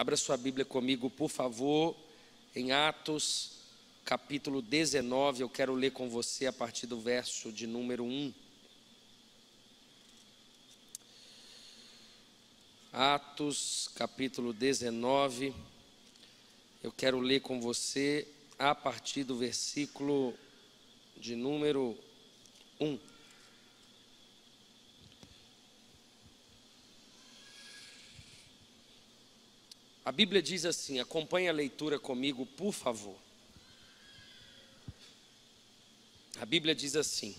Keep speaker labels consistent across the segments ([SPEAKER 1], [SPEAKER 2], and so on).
[SPEAKER 1] Abra sua Bíblia comigo, por favor, em Atos, capítulo 19. Eu quero ler com você a partir do verso de número 1. Atos, capítulo 19. Eu quero ler com você a partir do versículo de número 1. A Bíblia diz assim, acompanhe a leitura comigo, por favor. A Bíblia diz assim: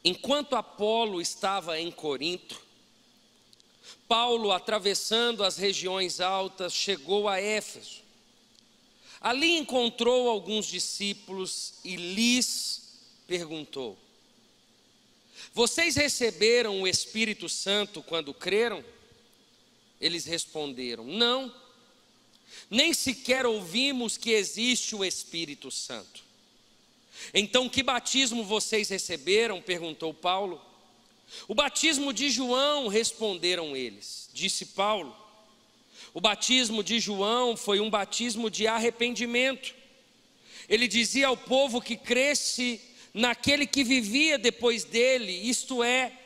[SPEAKER 1] enquanto Apolo estava em Corinto, Paulo, atravessando as regiões altas, chegou a Éfeso. Ali encontrou alguns discípulos e lhes perguntou: vocês receberam o Espírito Santo quando creram? Eles responderam: não, nem sequer ouvimos que existe o Espírito Santo. Então, que batismo vocês receberam? Perguntou Paulo. O batismo de João, responderam eles. Disse Paulo: o batismo de João foi um batismo de arrependimento. Ele dizia ao povo que cresce naquele que vivia depois dele, isto é,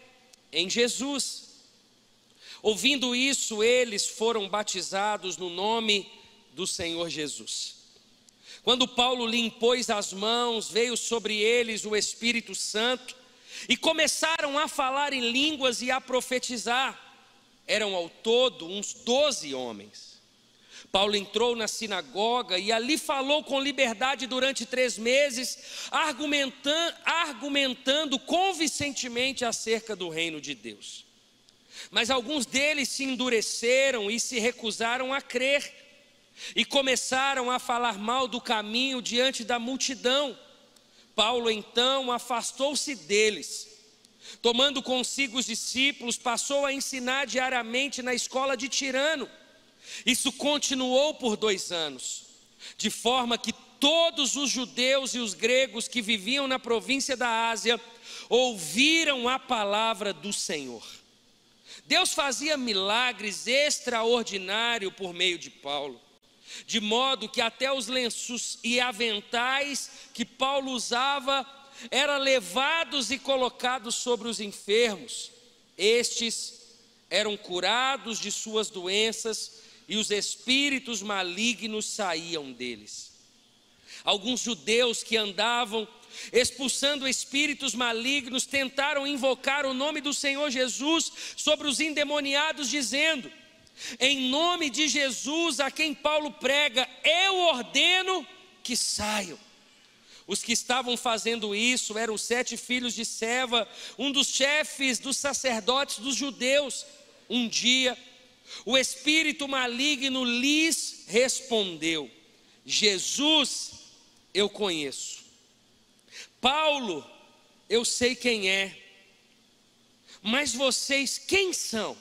[SPEAKER 1] em Jesus. Ouvindo isso, eles foram batizados no nome do Senhor Jesus. Quando Paulo lhe impôs as mãos, veio sobre eles o Espírito Santo e começaram a falar em línguas e a profetizar. Eram ao todo uns 12 homens. Paulo entrou na sinagoga e ali falou com liberdade durante 3 meses, argumentando convincentemente acerca do reino de Deus. Mas alguns deles se endureceram e se recusaram a crer, e começaram a falar mal do caminho diante da multidão. Paulo então afastou-se deles. Tomando consigo os discípulos, passou a ensinar diariamente na escola de Tirano. Isso continuou por 2 anos, de forma que todos os judeus e os gregos que viviam na província da Ásia ouviram a palavra do Senhor. Deus fazia milagres extraordinários por meio de Paulo, de modo que até os lenços e aventais que Paulo usava eram levados e colocados sobre os enfermos. Estes eram curados de suas doenças e os espíritos malignos saíam deles. Alguns judeus que andavam expulsando espíritos malignos tentaram invocar o nome do Senhor Jesus sobre os endemoniados, dizendo: em nome de Jesus, a quem Paulo prega, eu ordeno que saiam. Os que estavam fazendo isso eram 7 filhos de Seva, um dos chefes dos sacerdotes dos judeus. Um dia, o espírito maligno lhes respondeu: Jesus eu conheço, Paulo eu sei quem é, mas vocês quem são?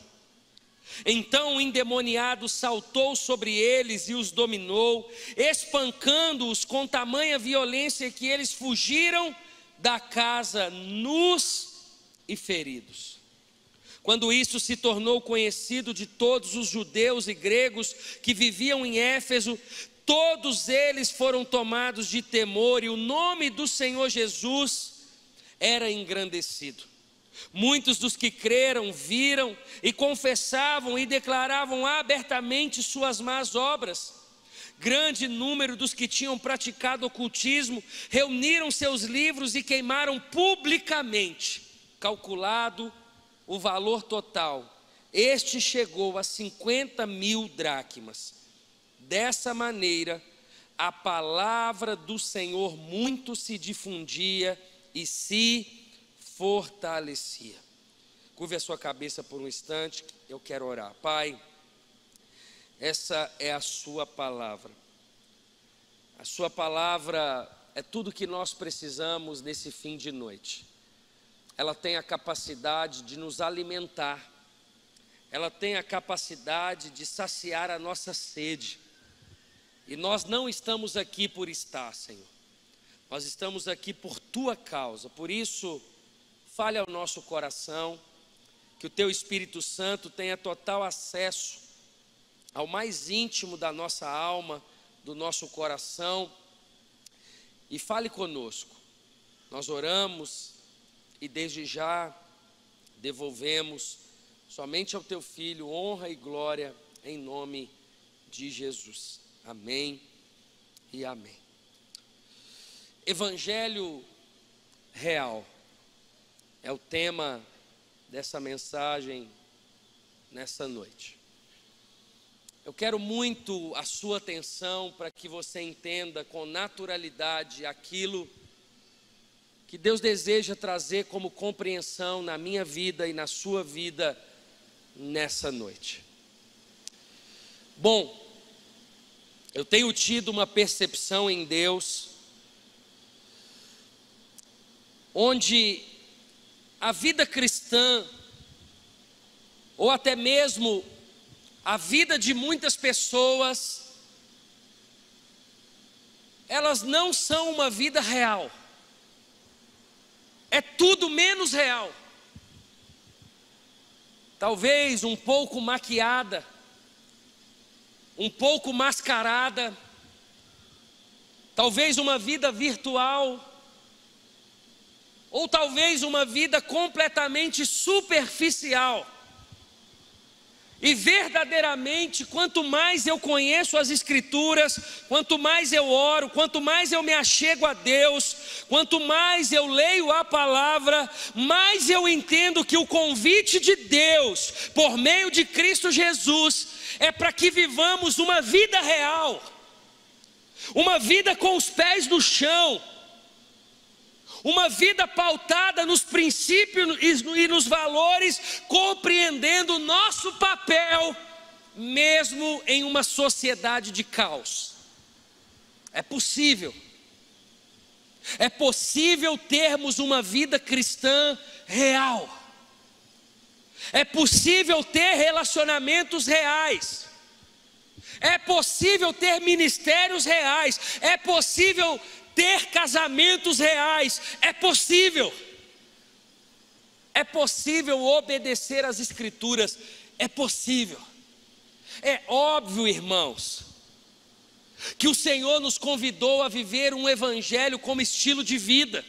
[SPEAKER 1] Então o endemoniado saltou sobre eles e os dominou, espancando-os com tamanha violência que eles fugiram da casa nus e feridos. Quando isso se tornou conhecido de todos os judeus e gregos que viviam em Éfeso, todos eles foram tomados de temor e o nome do Senhor Jesus era engrandecido. Muitos dos que creram viram e confessavam e declaravam abertamente suas más obras. Grande número dos que tinham praticado ocultismo reuniram seus livros e queimaram publicamente. Calculado o valor total, este chegou a 50.000 dracmas. Dessa maneira, a palavra do Senhor muito se difundia e se fortalecia. Curve a sua cabeça por um instante, eu quero orar. Pai, essa é a sua palavra. A sua palavra é tudo que nós precisamos nesse fim de noite. Ela tem a capacidade de nos alimentar. Ela tem a capacidade de saciar a nossa sede. E nós não estamos aqui por estar, Senhor. Nós estamos aqui por Tua causa. Por isso, fale ao nosso coração, que o Teu Espírito Santo tenha total acesso ao mais íntimo da nossa alma, do nosso coração, e fale conosco. Nós oramos e desde já devolvemos somente ao Teu Filho honra e glória em nome de Jesus. Amém e amém. Evangelho real é o tema dessa mensagem nessa noite. Eu quero muito a sua atenção para que você entenda com naturalidade aquilo que Deus deseja trazer como compreensão na minha vida e na sua vida nessa noite. Bom, eu tenho tido uma percepção em Deus, onde a vida cristã, ou até mesmo a vida de muitas pessoas, elas não são uma vida real. É tudo menos real. Talvez um pouco maquiada, um pouco mascarada, talvez uma vida virtual, ou talvez uma vida completamente superficial. E verdadeiramente, quanto mais eu conheço as Escrituras, quanto mais eu oro, quanto mais eu me achego a Deus, quanto mais eu leio a palavra, mais eu entendo que o convite de Deus, por meio de Cristo Jesus, é para que vivamos uma vida real, uma vida com os pés no chão, uma vida pautada nos princípios e nos valores, compreendendo o nosso papel, mesmo em uma sociedade de caos. É possível termos uma vida cristã real. É possível ter relacionamentos reais. É possível ter ministérios reais. É possível ter casamentos reais. É possível obedecer às Escrituras. É possível. É óbvio, irmãos, que o Senhor nos convidou a viver um evangelho como estilo de vida.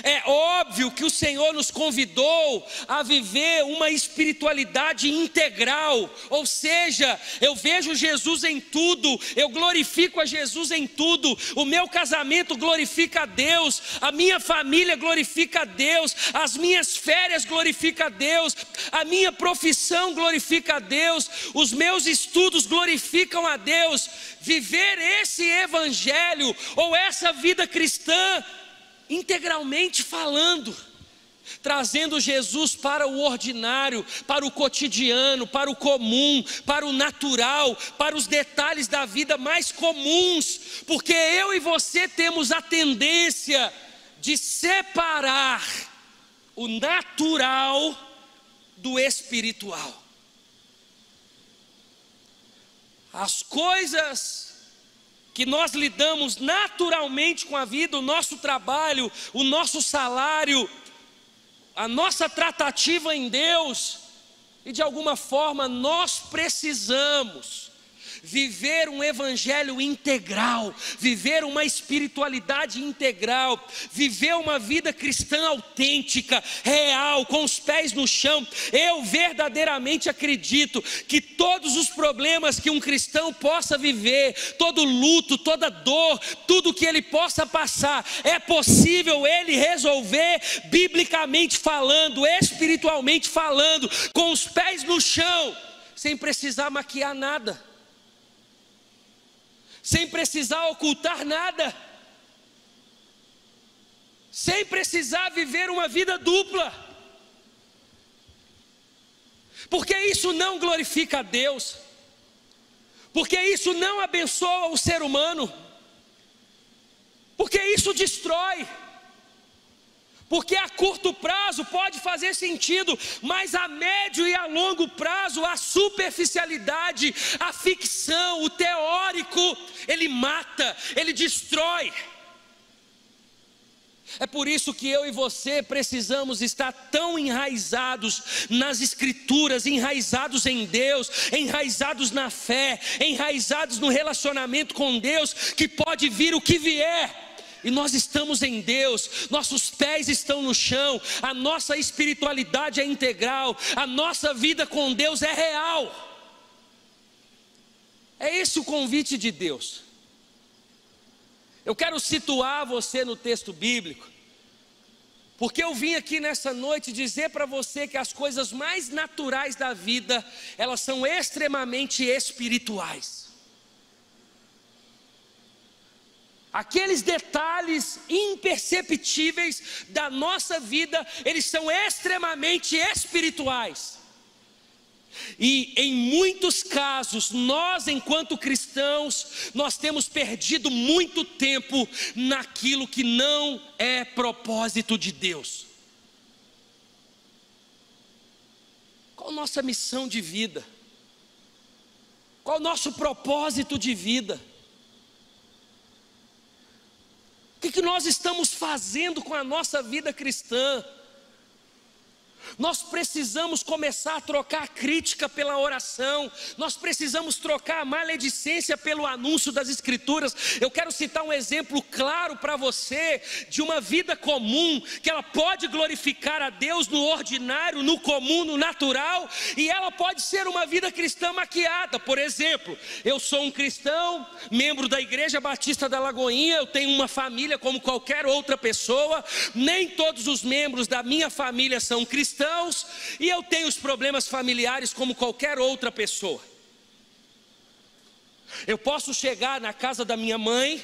[SPEAKER 1] É óbvio que o Senhor nos convidou a viver uma espiritualidade integral, ou seja, eu vejo Jesus em tudo, eu glorifico a Jesus em tudo, o meu casamento glorifica a Deus, a minha família glorifica a Deus, as minhas férias glorificam a Deus, a minha profissão glorifica a Deus, os meus estudos glorificam a Deus. Viver esse evangelho ou essa vida cristã integralmente falando, trazendo Jesus para o ordinário, para o cotidiano, para o comum, para o natural, para os detalhes da vida mais comuns, porque eu e você temos a tendência de separar o natural do espiritual. As coisas que nós lidamos naturalmente com a vida, o nosso trabalho, o nosso salário, a nossa tratativa em Deus, e de alguma forma nós precisamos viver um evangelho integral, viver uma espiritualidade integral, viver uma vida cristã autêntica, real, com os pés no chão. Eu verdadeiramente acredito que todos os problemas que um cristão possa viver, todo luto, toda dor, tudo que ele possa passar, é possível ele resolver biblicamente falando, espiritualmente falando, com os pés no chão, sem precisar maquiar nada, sem precisar ocultar nada, sem precisar viver uma vida dupla, porque isso não glorifica a Deus, porque isso não abençoa o ser humano, porque isso destrói. Porque a curto prazo pode fazer sentido, mas a médio e a longo prazo a superficialidade, a ficção, o teórico, ele mata, ele destrói. É por isso que eu e você precisamos estar tão enraizados nas Escrituras, enraizados em Deus, enraizados na fé, enraizados no relacionamento com Deus, que pode vir o que vier. E nós estamos em Deus, nossos pés estão no chão, a nossa espiritualidade é integral, a nossa vida com Deus é real. É esse o convite de Deus. Eu quero situar você no texto bíblico, porque eu vim aqui nessa noite dizer para você que as coisas mais naturais da vida, elas são extremamente espirituais. Aqueles detalhes imperceptíveis da nossa vida, eles são extremamente espirituais. E em muitos casos, nós enquanto cristãos, nós temos perdido muito tempo naquilo que não é propósito de Deus. Qual a nossa missão de vida? Qual o nosso propósito de vida? O que nós estamos fazendo com a nossa vida cristã? Nós precisamos começar a trocar a crítica pela oração, nós precisamos trocar a maledicência pelo anúncio das Escrituras. Eu quero citar um exemplo claro para você, de uma vida comum, que ela pode glorificar a Deus no ordinário, no comum, no natural, e ela pode ser uma vida cristã maquiada. Por exemplo, eu sou um cristão, membro da Igreja Batista da Lagoinha, eu tenho uma família como qualquer outra pessoa, nem todos os membros da minha família são cristãos, e eu tenho os problemas familiares como qualquer outra pessoa. Eu posso chegar na casa da minha mãe,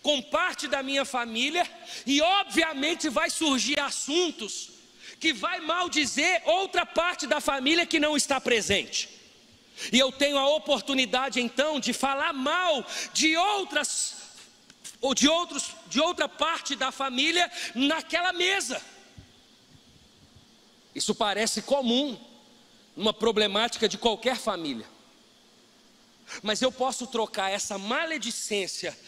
[SPEAKER 1] com parte da minha família, e obviamente vai surgir assuntos que vai maldizer outra parte da família que não está presente. E eu tenho a oportunidade então de falar mal de outra parte da família naquela mesa. Isso parece comum, uma problemática de qualquer família. Mas eu posso trocar essa maledicência,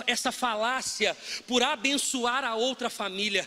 [SPEAKER 1] essa falácia, por abençoar a outra família.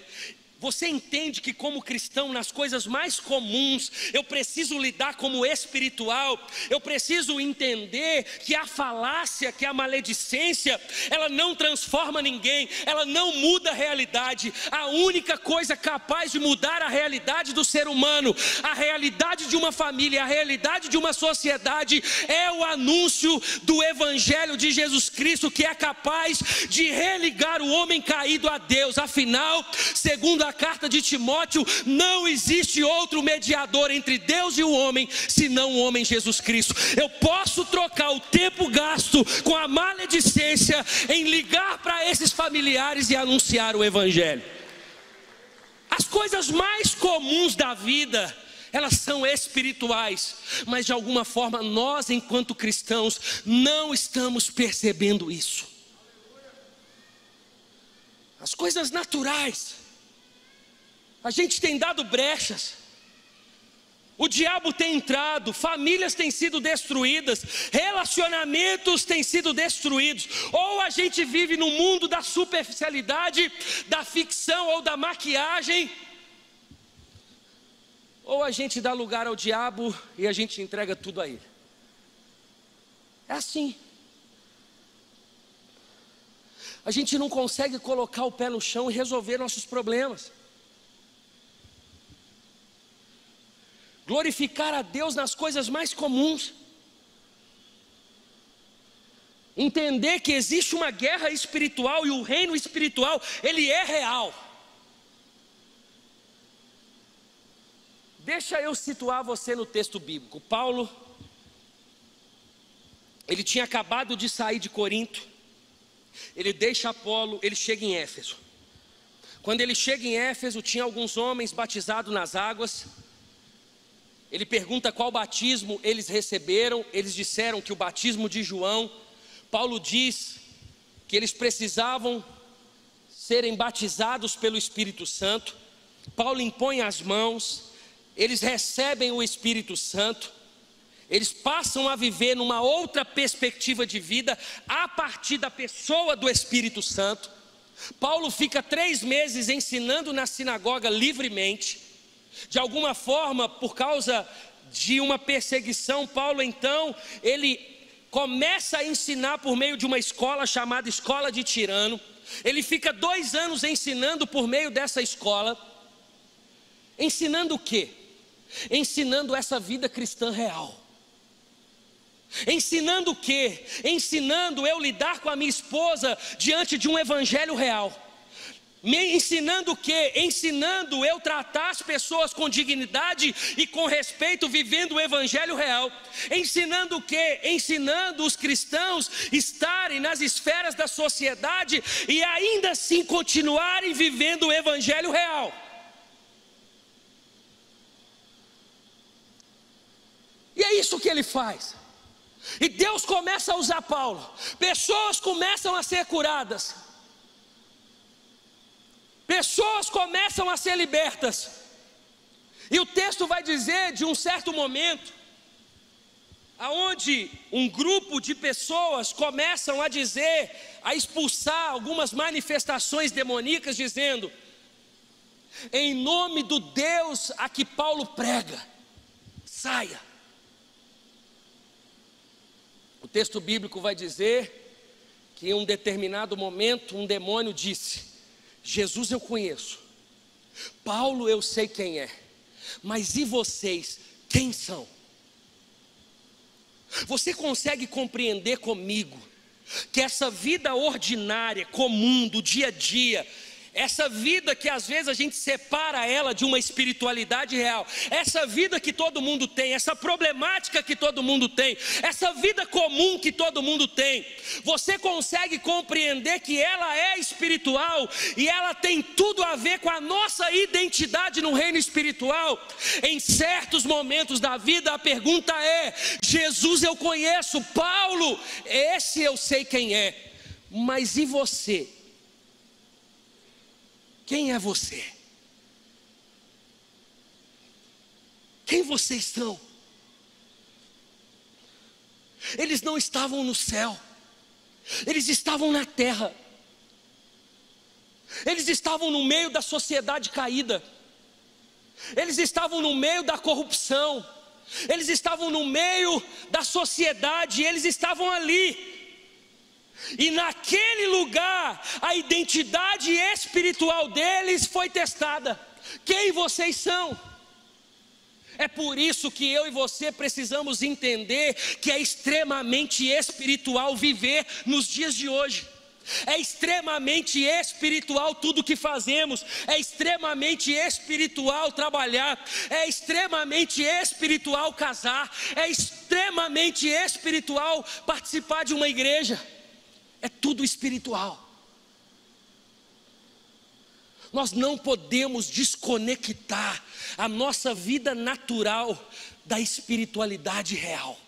[SPEAKER 1] Você entende que como cristão, nas coisas mais comuns, eu preciso lidar como espiritual, eu preciso entender que a falácia, que a maledicência, ela não transforma ninguém, ela não muda a realidade. A única coisa capaz de mudar a realidade do ser humano, a realidade de uma família, a realidade de uma sociedade, é o anúncio do Evangelho de Jesus Cristo, que é capaz de religar o homem caído a Deus. Afinal, segundo a carta de Timóteo, não existe outro mediador entre Deus e o homem, senão o homem Jesus Cristo. Eu posso trocar o tempo gasto com a maledicência em ligar para esses familiares e anunciar o Evangelho. As coisas mais comuns da vida, elas são espirituais, mas de alguma forma nós, enquanto cristãos, não estamos percebendo isso. As coisas naturais, a gente tem dado brechas, o diabo tem entrado, famílias têm sido destruídas, relacionamentos têm sido destruídos. Ou a gente vive no mundo da superficialidade, da ficção ou da maquiagem, ou a gente dá lugar ao diabo e a gente entrega tudo a ele. É assim. A gente não consegue colocar o pé no chão e resolver nossos problemas. Glorificar a Deus nas coisas mais comuns. Entender que existe uma guerra espiritual e o reino espiritual, ele é real. Deixa eu situar você no texto bíblico. Paulo, ele tinha acabado de sair de Corinto, ele deixa Apolo, ele chega em Éfeso. Quando ele chega em Éfeso, tinha alguns homens batizados nas águas. Ele pergunta qual batismo eles receberam. Eles disseram que o batismo de João. Paulo diz que eles precisavam serem batizados pelo Espírito Santo. Paulo impõe as mãos, eles recebem o Espírito Santo, eles passam a viver numa outra perspectiva de vida a partir da pessoa do Espírito Santo. Paulo fica 3 meses ensinando na sinagoga livremente. De alguma forma, por causa de uma perseguição, Paulo então, ele começa a ensinar por meio de uma escola chamada Escola de Tirano. Ele fica 2 anos ensinando por meio dessa escola. Ensinando o quê? Ensinando essa vida cristã real. Ensinando o quê? Ensinando eu lidar com a minha esposa diante de um evangelho real. Me ensinando o quê? Ensinando eu tratar as pessoas com dignidade e com respeito, vivendo o evangelho real. Ensinando o quê? Ensinando os cristãos estarem nas esferas da sociedade e ainda assim continuarem vivendo o evangelho real. E é isso que ele faz. E Deus começa a usar Paulo. Pessoas começam a ser curadas. Pessoas começam a ser libertas. E o texto vai dizer de um certo momento, aonde um grupo de pessoas começam a dizer, a expulsar algumas manifestações demoníacas, dizendo: em nome do Deus a que Paulo prega, saia. O texto bíblico vai dizer que em um determinado momento um demônio disse: Jesus eu conheço, Paulo eu sei quem é, mas e vocês, quem são? Você consegue compreender comigo que essa vida ordinária, comum, do dia a dia, essa vida que às vezes a gente separa ela de uma espiritualidade real, essa vida que todo mundo tem, essa problemática que todo mundo tem, essa vida comum que todo mundo tem, você consegue compreender que ela é espiritual e ela tem tudo a ver com a nossa identidade no reino espiritual? Em certos momentos da vida a pergunta é: Jesus eu conheço, Paulo, esse eu sei quem é, mas e você? Quem é você? Quem vocês são? Eles não estavam no céu, eles estavam na terra, eles estavam no meio da sociedade caída, eles estavam no meio da corrupção, eles estavam no meio da sociedade, eles estavam ali. E naquele lugar, a identidade espiritual deles foi testada. Quem vocês são? É por isso que eu e você precisamos entender que é extremamente espiritual viver nos dias de hoje. É extremamente espiritual tudo que fazemos, é extremamente espiritual trabalhar, é extremamente espiritual casar, é extremamente espiritual participar de uma igreja. É tudo espiritual. Nós não podemos desconectar a nossa vida natural da espiritualidade real.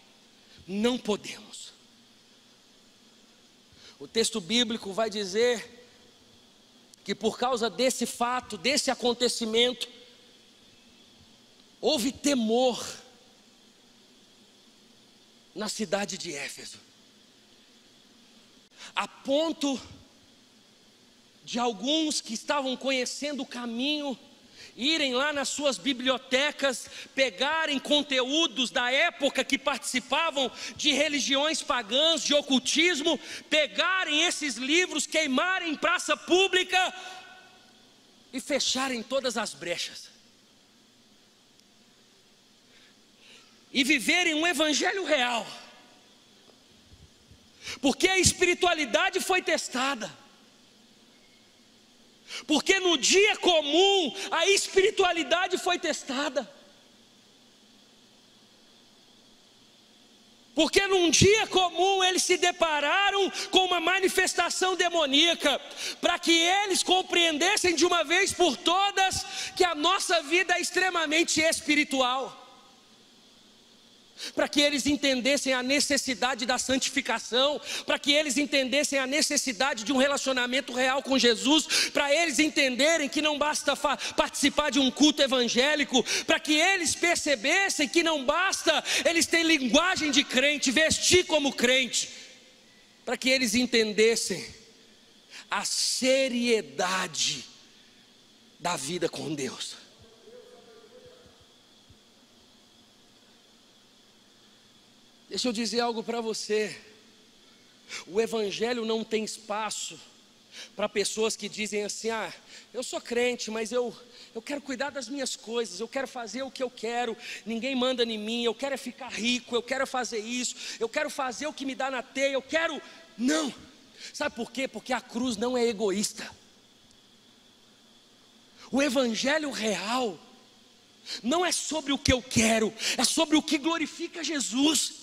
[SPEAKER 1] Não podemos. O texto bíblico vai dizer que por causa desse fato, desse acontecimento, houve temor na cidade de Éfeso, a ponto de alguns que estavam conhecendo o caminho irem lá nas suas bibliotecas, pegarem conteúdos da época que participavam de religiões pagãs, de ocultismo, pegarem esses livros, queimarem em praça pública e fecharem todas as brechas e viverem um evangelho real. Porque a espiritualidade foi testada. Porque no dia comum a espiritualidade foi testada. Porque num dia comum eles se depararam com uma manifestação demoníaca, para que eles compreendessem de uma vez por todas que a nossa vida é extremamente espiritual. Para que eles entendessem a necessidade da santificação, para que eles entendessem a necessidade de um relacionamento real com Jesus, para eles entenderem que não basta participar de um culto evangélico, para que eles percebessem que não basta eles terem linguagem de crente, vestir como crente, para que eles entendessem a seriedade da vida com Deus. Deixa eu dizer algo para você. O evangelho não tem espaço para pessoas que dizem assim: ah, eu sou crente, mas eu quero cuidar das minhas coisas, eu quero fazer o que eu quero, ninguém manda em mim, eu quero é ficar rico, eu quero fazer isso, eu quero fazer o que me dá na teia, eu quero... Não, sabe por quê? Porque a cruz não é egoísta. O evangelho real não é sobre o que eu quero, é sobre o que glorifica Jesus.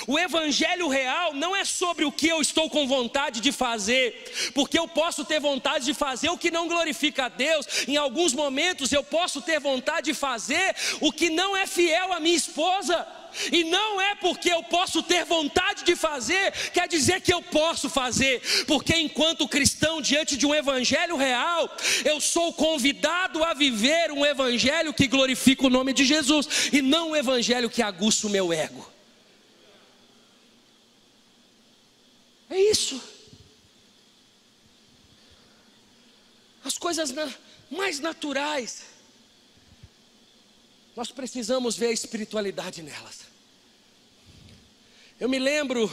[SPEAKER 1] O evangelho real não é sobre o que eu estou com vontade de fazer, porque eu posso ter vontade de fazer o que não glorifica a Deus. Em alguns momentos eu posso ter vontade de fazer o que não é fiel à minha esposa, e não é porque eu posso ter vontade de fazer, quer dizer que eu posso fazer, porque enquanto cristão diante de um evangelho real, eu sou convidado a viver um evangelho que glorifica o nome de Jesus, e não um evangelho que aguça o meu ego. É isso. As coisas mais naturais, nós precisamos ver a espiritualidade nelas. Eu me lembro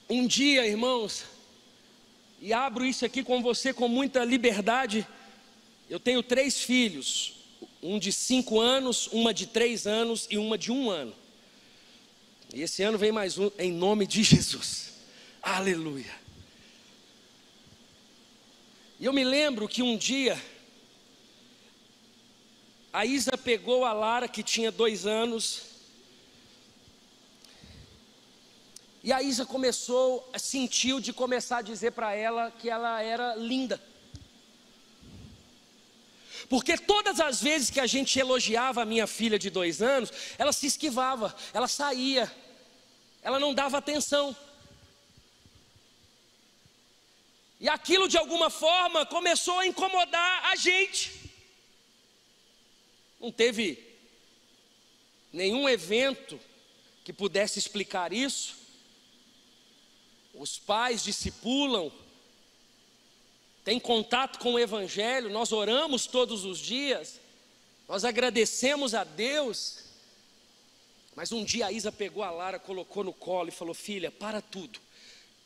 [SPEAKER 1] um dia, irmãos, e abro isso aqui com você com muita liberdade. Eu tenho 3 filhos, um de 5 anos, uma de 3 anos e uma de 1 ano. E esse ano vem mais um, em nome de Jesus. Aleluia. E eu me lembro que um dia a Isa pegou a Lara, que tinha 2 anos, e a Isa sentiu de começar a dizer para ela que ela era linda. Porque todas as vezes que a gente elogiava a minha filha de 2 anos, ela se esquivava, ela saía, ela não dava atenção. E aquilo de alguma forma começou a incomodar a gente. Não teve nenhum evento que pudesse explicar isso. Os pais discipulam, têm contato com o evangelho, nós oramos todos os dias, nós agradecemos a Deus. Mas um dia a Isa pegou a Lara, colocou no colo e falou: filha, para tudo,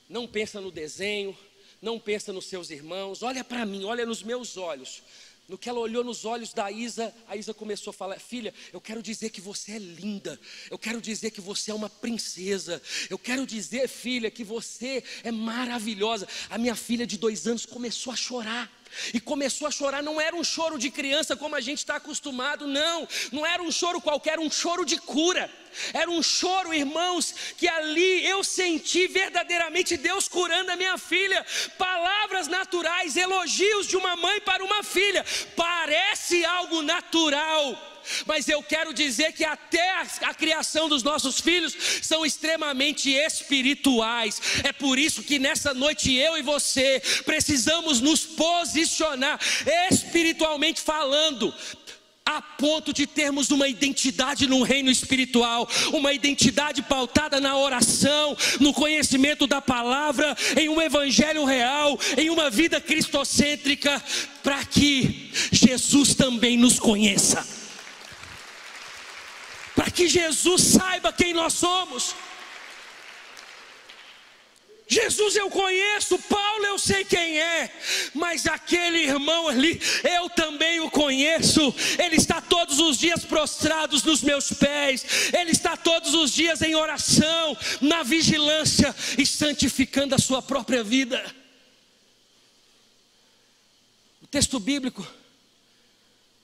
[SPEAKER 1] não pensa no desenho, não pensa nos seus irmãos, olha para mim, olha nos meus olhos. No que ela olhou nos olhos da Isa, a Isa começou a falar: filha, eu quero dizer que você é linda, eu quero dizer que você é uma princesa, eu quero dizer, filha, que você é maravilhosa. A minha filha de 2 anos começou a chorar. E começou a chorar, não era um choro de criança como a gente está acostumado, não era um choro qualquer, um choro de cura. Era um choro, irmãos, que ali eu senti verdadeiramente Deus curando a minha filha. Palavras naturais, elogios de uma mãe para uma filha, parece algo natural, mas eu quero dizer que até a criação dos nossos filhos são extremamente espirituais. É por isso que nessa noite eu e você precisamos nos posicionar espiritualmente falando, a ponto de termos uma identidade no reino espiritual, uma identidade pautada na oração, no conhecimento da palavra, em um evangelho real, em uma vida cristocêntrica, para que Jesus também nos conheça, para que Jesus saiba quem nós somos. Jesus eu conheço, Paulo eu sei quem é, mas aquele irmão ali, eu também o conheço. Ele está todos os dias prostrados nos meus pés, ele está todos os dias em oração, na vigilância e santificando a sua própria vida. O texto bíblico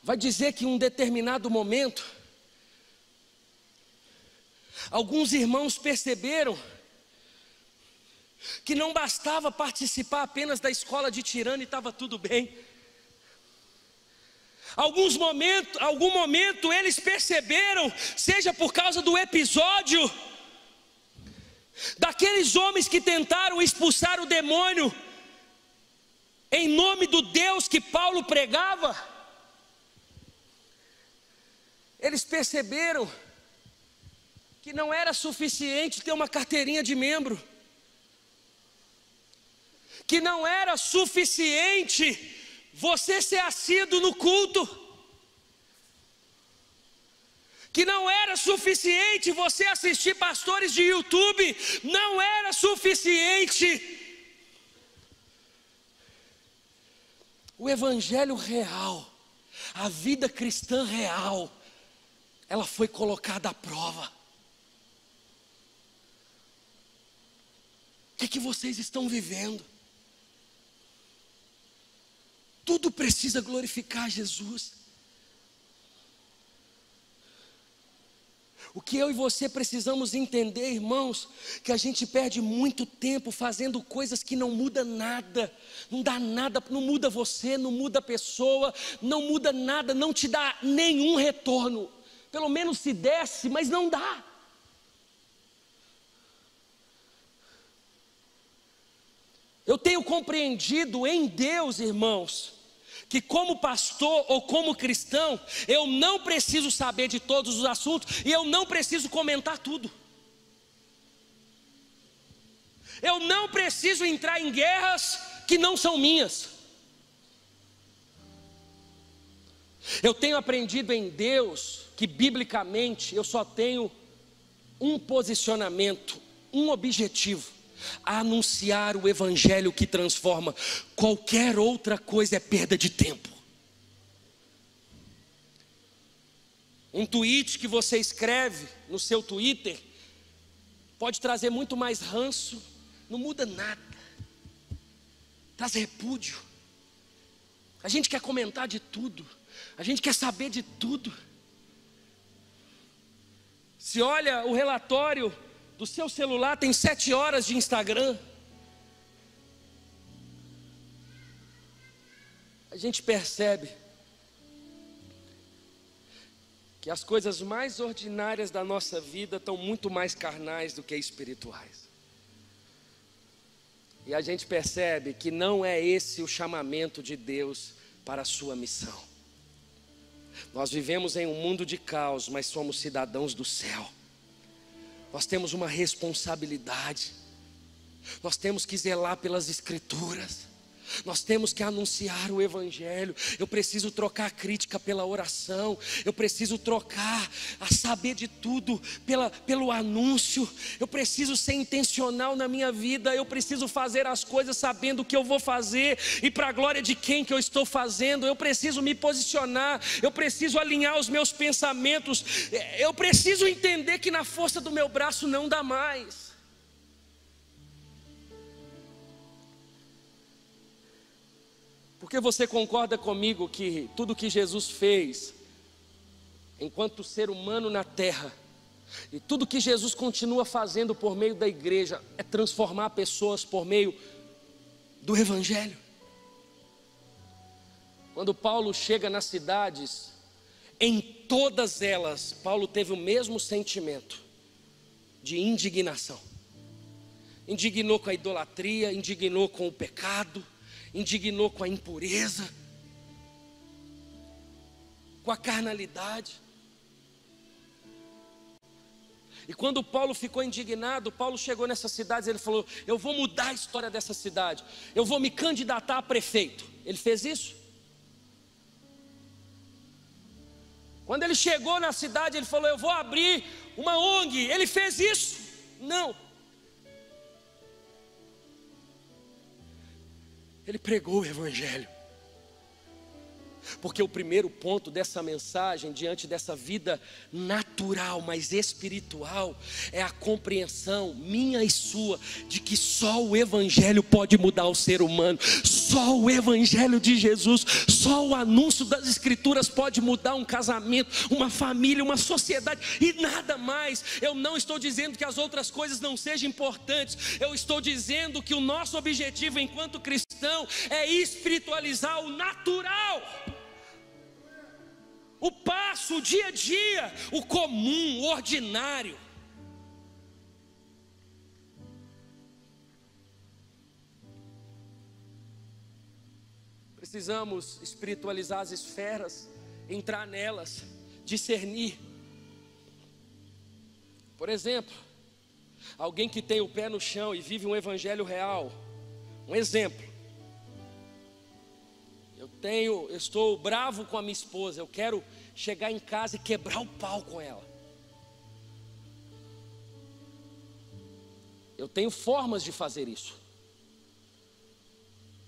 [SPEAKER 1] vai dizer que em um determinado momento, alguns irmãos perceberam que não bastava participar apenas da escola de Tirano e estava tudo bem. Algum momento eles perceberam, seja por causa do episódio daqueles homens que tentaram expulsar o demônio em nome do Deus que Paulo pregava, eles perceberam que não era suficiente ter uma carteirinha de membro. que não era suficiente você ser assíduo no culto, que não era suficiente você assistir pastores de YouTube, não era suficiente. O evangelho real, a vida cristã real, ela foi colocada à prova. O que vocês estão vivendo? Tudo precisa glorificar Jesus. O que eu e você precisamos entender, irmãos, que a gente perde muito tempo fazendo coisas que não mudam nada, não dá nada, não muda você, não muda a pessoa, não muda nada, não te dá nenhum retorno. Pelo menos se desse, mas não dá. Eu tenho compreendido em Deus, irmãos, que como pastor ou como cristão, eu não preciso saber de todos os assuntos e eu não preciso comentar tudo. Eu não preciso entrar em guerras que não são minhas. Eu tenho aprendido em Deus que biblicamente eu só tenho um posicionamento, um objetivo: a anunciar o evangelho que transforma. Qualquer outra coisa é perda de tempo. Um tweet que você escreve no seu Twitter pode trazer muito mais ranço, não muda nada, traz repúdio. A gente quer comentar de tudo, a gente quer saber de tudo. Se olha o relatório do seu celular, tem 7 horas de Instagram. A gente percebe que as coisas mais ordinárias da nossa vida estão muito mais carnais do que espirituais. E a gente percebe que não é esse o chamamento de Deus para a sua missão. Nós vivemos em um mundo de caos, mas somos cidadãos do céu. Nós temos uma responsabilidade, nós temos que zelar pelas Escrituras, nós temos que anunciar o evangelho. Eu preciso trocar a crítica pela oração, eu preciso trocar a saber de tudo pelo anúncio. Eu preciso ser intencional na minha vida, eu preciso fazer as coisas sabendo o que eu vou fazer e para a glória de quem que eu estou fazendo. Eu preciso me posicionar, eu preciso alinhar os meus pensamentos, eu preciso entender que na força do meu braço não dá mais. Porque você concorda comigo que tudo que Jesus fez enquanto ser humano na terra, e tudo que Jesus continua fazendo por meio da igreja, é transformar pessoas por meio do evangelho? Quando Paulo chega nas cidades, em todas elas, Paulo teve o mesmo sentimento de indignação. Indignou com a idolatria, indignou com o pecado, indignou com a impureza, com a carnalidade. E quando Paulo ficou indignado, Paulo chegou nessas cidades, ele falou: eu vou mudar a história dessa cidade, eu vou me candidatar a prefeito. Ele fez isso. Quando ele chegou na cidade, ele falou: eu vou abrir uma ONG. Ele fez isso? Não. Ele pregou o evangelho. Porque o primeiro ponto dessa mensagem, diante dessa vida natural, mas espiritual, é a compreensão minha e sua de que só o evangelho pode mudar o ser humano. Só o evangelho de Jesus, só o anúncio das Escrituras pode mudar um casamento, uma família, uma sociedade e nada mais. Eu não estou dizendo que as outras coisas não sejam importantes. Eu estou dizendo que o nosso objetivo enquanto cristão é espiritualizar o natural, o passo, o dia a dia, o comum, o ordinário. Precisamos espiritualizar as esferas, entrar nelas, discernir. Por exemplo, alguém que tem o pé no chão e vive um evangelho real, Um exemplo. Eu estou bravo com a minha esposa, eu quero chegar em casa e quebrar o pau com ela. Eu tenho formas de fazer isso.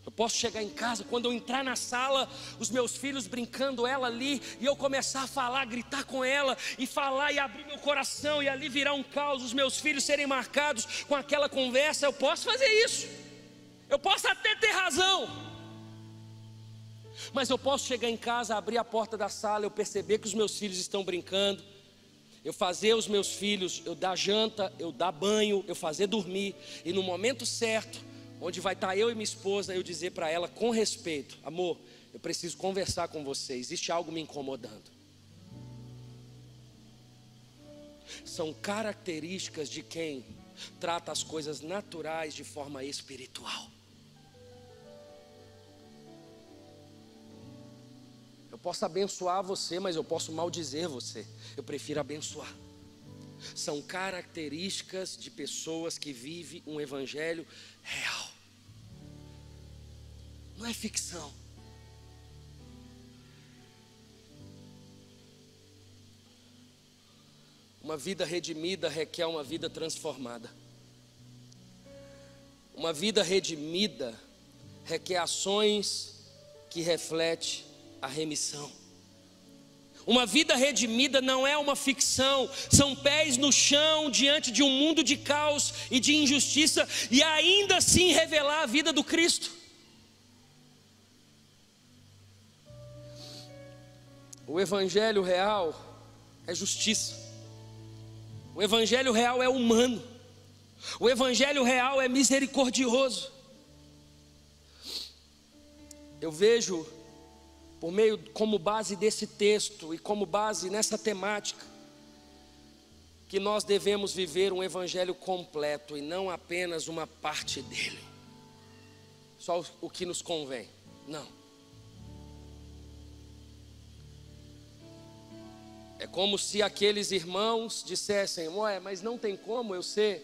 [SPEAKER 1] Eu posso chegar em casa, quando eu entrar na sala, os meus filhos brincando, ela ali, e eu começar a falar, gritar com ela, e falar e abrir meu coração, e ali virar um caos, os meus filhos serem marcados com aquela conversa. Eu posso fazer isso, eu posso até ter razão. Mas eu posso chegar em casa, abrir a porta da sala, eu perceber que os meus filhos estão brincando, eu fazer os meus filhos, eu dar janta, eu dar banho, eu fazer dormir, e no momento certo, onde vai estar eu e minha esposa, eu dizer para ela com respeito: amor, eu preciso conversar com você, existe algo me incomodando. São características de quem trata as coisas naturais de forma espiritual. Eu posso abençoar você, mas eu posso maldizer você. Eu prefiro abençoar. São características de pessoas que vivem um evangelho real. Não é ficção. Uma vida redimida requer uma vida transformada. Uma vida redimida requer ações que refletem a remissão. Uma vida redimida não é uma ficção, são pés no chão diante de um mundo de caos e de injustiça, e ainda assim revelar a vida do Cristo. O evangelho real é justiça. O evangelho real é humano. O evangelho real é misericordioso. Eu vejo, por meio, como base desse texto e como base nessa temática, que nós devemos viver um evangelho completo e não apenas uma parte dele, só o que nos convém. Não. É como se aqueles irmãos dissessem: ué, mas não tem como eu ser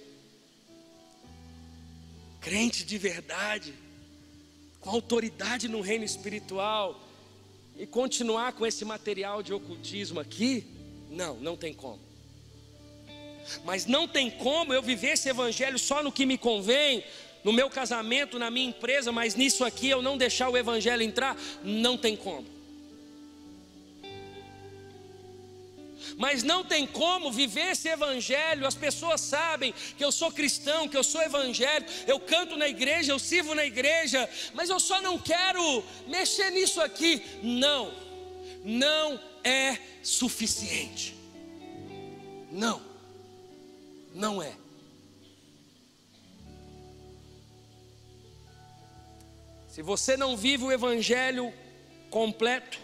[SPEAKER 1] crente de verdade, com autoridade no reino espiritual, e continuar com esse material de ocultismo aqui? Não, não tem como. Mas não tem como eu viver esse evangelho só no que me convém, no meu casamento, na minha empresa, mas nisso aqui eu não deixar o evangelho entrar? Não tem como. Mas não tem como viver esse evangelho. As pessoas sabem que eu sou cristão, que eu sou evangélico, eu canto na igreja, eu sirvo na igreja, mas eu só não quero mexer nisso aqui. Não, não é suficiente. Não, não é. Se você não vive o evangelho completo,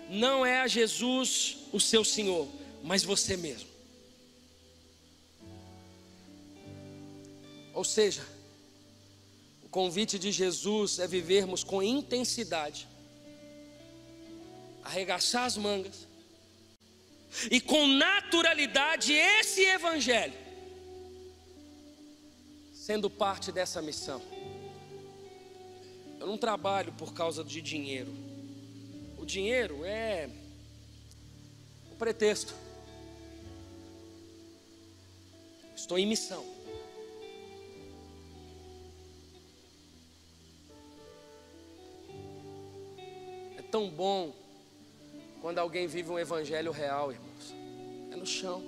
[SPEAKER 1] não é a Jesus o seu Senhor, mas você mesmo. Ou seja, o convite de Jesus é vivermos com intensidade, arregaçar as mangas e com naturalidade esse evangelho, sendo parte dessa missão. Eu não trabalho por causa de dinheiro. O dinheiro é o pretexto. Estou em missão. É tão bom quando alguém vive um evangelho real, irmãos. É no chão.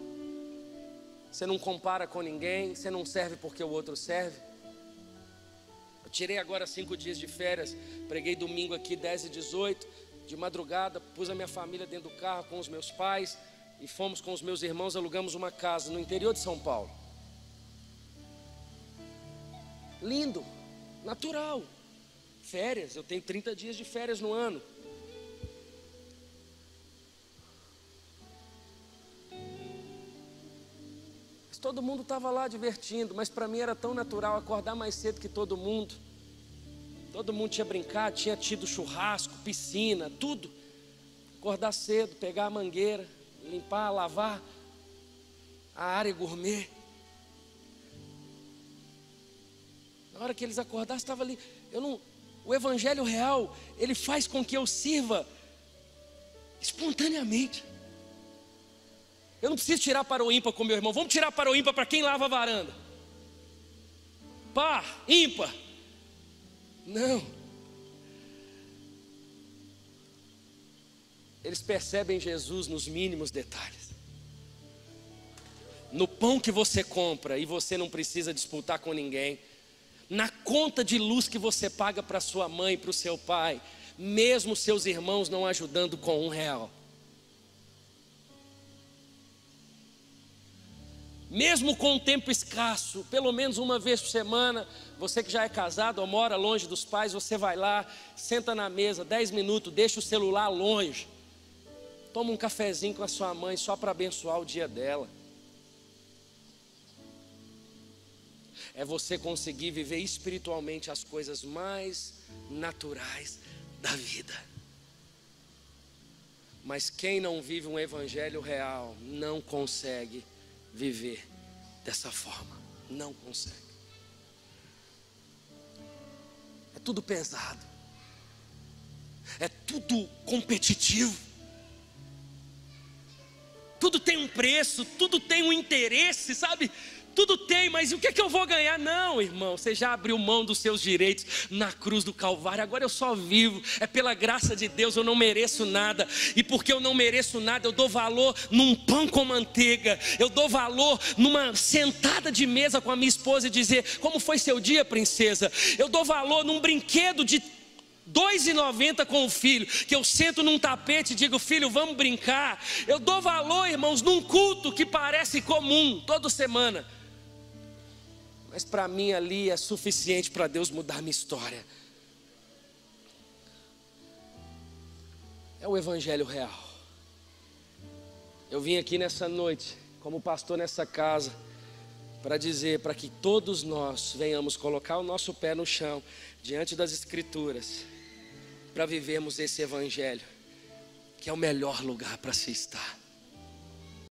[SPEAKER 1] Você não compara com ninguém, você não serve porque o outro serve. Eu tirei agora 5 dias de férias, preguei domingo aqui 10 e 18, de madrugada, pus a minha família dentro do carro com os meus pais e fomos com os meus irmãos, alugamos uma casa no interior de São Paulo. Lindo, natural, férias, eu tenho 30 dias de férias no ano. Mas todo mundo estava lá divertindo, mas para mim era tão natural acordar mais cedo que todo mundo. Todo mundo tinha brincado, tinha tido churrasco, piscina, tudo. Acordar cedo, pegar a mangueira, limpar, lavar a área gourmet. Na hora que eles acordassem, estava ali. O evangelho real, ele faz com que eu sirva espontaneamente. Eu não preciso tirar para o ímpar com meu irmão. Vamos tirar para o ímpar para quem lava a varanda. Par, ímpar. Não. Eles percebem Jesus nos mínimos detalhes. No pão que você compra e você não precisa disputar com ninguém. Na conta de luz que você paga para sua mãe e para o seu pai. Mesmo seus irmãos não ajudando com R$1. Mesmo com um tempo escasso, pelo menos uma vez por semana, você que já é casado ou mora longe dos pais, você vai lá, senta na mesa, 10 minutos, deixa o celular longe. Toma um cafezinho com a sua mãe só para abençoar o dia dela. É você conseguir viver espiritualmente as coisas mais naturais da vida. Mas quem não vive um evangelho real não consegue viver dessa forma. Não consegue. É tudo pesado. É tudo competitivo. Tudo tem um preço, tudo tem um interesse, sabe? Tudo tem, mas o que é que eu vou ganhar? Não, irmão, você já abriu mão dos seus direitos na cruz do Calvário. Agora eu só vivo, é pela graça de Deus, eu não mereço nada. E porque eu não mereço nada, eu dou valor num pão com manteiga. Eu dou valor numa sentada de mesa com a minha esposa e dizer: como foi seu dia, princesa? Eu dou valor num brinquedo de R$2,90 com o filho, que eu sento num tapete e digo: filho, vamos brincar. Eu dou valor, irmãos, num culto que parece comum, toda semana. Mas para mim ali é suficiente para Deus mudar minha história. É o evangelho real. Eu vim aqui nessa noite, como pastor nessa casa, para dizer, para que todos nós venhamos colocar o nosso pé no chão, diante das Escrituras, para vivermos esse evangelho, que é o melhor lugar para se estar.